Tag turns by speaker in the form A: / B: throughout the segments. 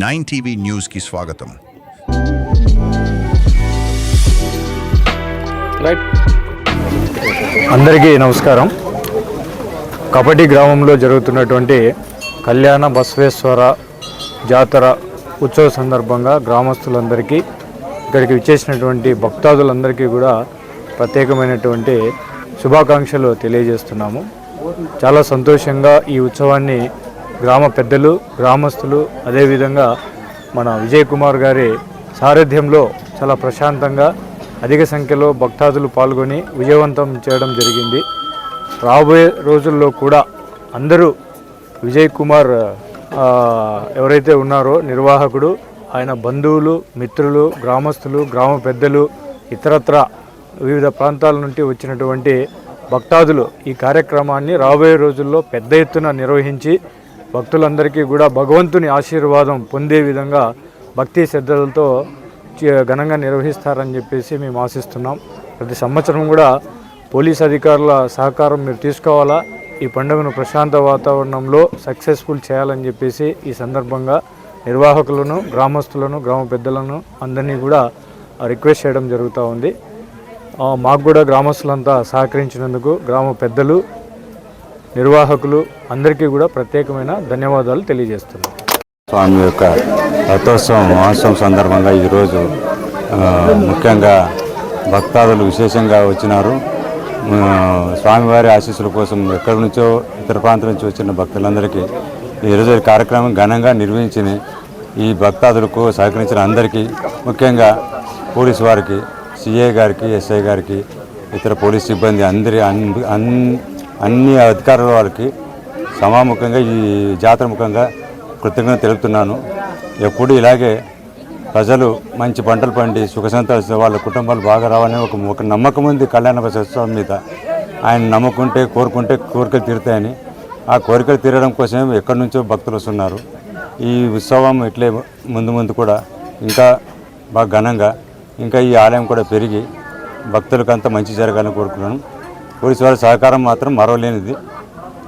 A: 9 TV news కి స్వాగతం.
B: అందరికీ నమస్కారం. కపటి గ్రామంలో జరుగుతున్నటువంటి కళ్యాణ బసవేశ్వర జాతర ఉత్సవ సందర్భంగా గ్రామస్తులందరికీ ఇక్కడికి విచ్చేసినటువంటి భక్తాదులందరికీ కూడా ప్రత్యేకమైనటువంటి శుభాకాంక్షలు తెలియజేస్తున్నాము. చాలా సంతోషంగా ఈ ఉత్సవాన్ని గ్రామ పెద్దలు, గ్రామస్తులు, అదేవిధంగా మన విజయ్ కుమార్ గారి సారథ్యంలో చాలా ప్రశాంతంగా అధిక సంఖ్యలో భక్తాదులు పాల్గొని విజయవంతం చేయడం జరిగింది. రాబోయే రోజుల్లో కూడా అందరూ విజయ్ కుమార్ ఎవరైతే ఉన్నారో నిర్వాహకుడు, ఆయన బంధువులు, మిత్రులు, గ్రామస్తులు, గ్రామ పెద్దలు, ఇతరత్ర వివిధ ప్రాంతాల నుండి వచ్చినటువంటి భక్తాదులు ఈ కార్యక్రమాన్ని రాబోయే రోజుల్లో పెద్ద ఎత్తున నిర్వహించి భక్తులందరికీ కూడా భగవంతుని ఆశీర్వాదం పొందే విధంగా భక్తి శ్రద్ధలతో ఘనంగా నిర్వహిస్తారని చెప్పేసి మేము ఆశిస్తున్నాం. ప్రతి సంవత్సరం కూడా పోలీస్ అధికారుల సహకారం మీరు తీసుకోవాలా, ఈ పండుగను ప్రశాంత వాతావరణంలో సక్సెస్ఫుల్ చేయాలని చెప్పేసి ఈ సందర్భంగా నిర్వాహకులను, గ్రామస్తులను, గ్రామ పెద్దలను అందరినీ కూడా రిక్వెస్ట్ చేయడం జరుగుతూ ఉంది. మాకు కూడా గ్రామస్తులంతా సహకరించినందుకు గ్రామ పెద్దలు, నిర్వాహకులు అందరికీ కూడా ప్రత్యేకమైన ధన్యవాదాలు తెలియజేస్తున్నాం.
C: స్వామి యొక్క రథోత్సవం మహోత్సవం సందర్భంగా ఈరోజు ముఖ్యంగా భక్తాదులు విశేషంగా వచ్చినారు. స్వామివారి ఆశీస్సుల కోసం ఎక్కడి నుంచో ఇతర ప్రాంతం నుంచి వచ్చిన భక్తులందరికీ ఈరోజు ఈ కార్యక్రమం ఘనంగా నిర్వహించిన ఈ భక్తాదులకు సహకరించిన అందరికీ, ముఖ్యంగా పోలీసు వారికి, సిఐ గారికి, ఎస్ఐ గారికి, ఇతర పోలీస్ సిబ్బంది అన్ని అధికారుల వారికి సమాముఖంగా ఈ జాతర ముఖంగా కృతజ్ఞత తెలుపుతున్నాను. ఎప్పుడు ఇలాగే ప్రజలు మంచి పంటలు పండి సుఖసంతోషాలు వాళ్ళ కుటుంబాలు బాగా రావాలని ఒక నమ్మకం ఉంది కళ్యాణ బసవేశ్వర మీద. ఆయన నమ్ముకుంటే కోరికలు తీరుతాయని, ఆ కోరికలు తీరడం కోసమే ఎక్కడి నుంచో భక్తులు వస్తున్నారు. ఈ ఉత్సవం ఇట్లే ముందు కూడా ఇంకా బాగా ఘనంగా ఇంకా ఈ ఆలయం కూడా పెరిగి భక్తులకు అంతా మంచి జరగాలని కోరుకున్నాను. పోలీసు వారి సహకారం మాత్రం మరవలేనిది,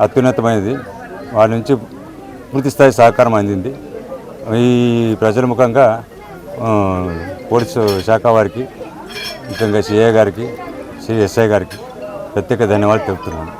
C: అత్యున్నతమైనది. వారి నుంచి పూర్తి స్థాయి సహకారం అందింది. ఈ ప్రజల ముఖంగా పోలీసు శాఖ వారికి, ముఖ్యంగా సిఐ గారికి, ఎస్ఐ గారికి ప్రత్యేక ధన్యవాదాలు తెలుపుతున్నాను.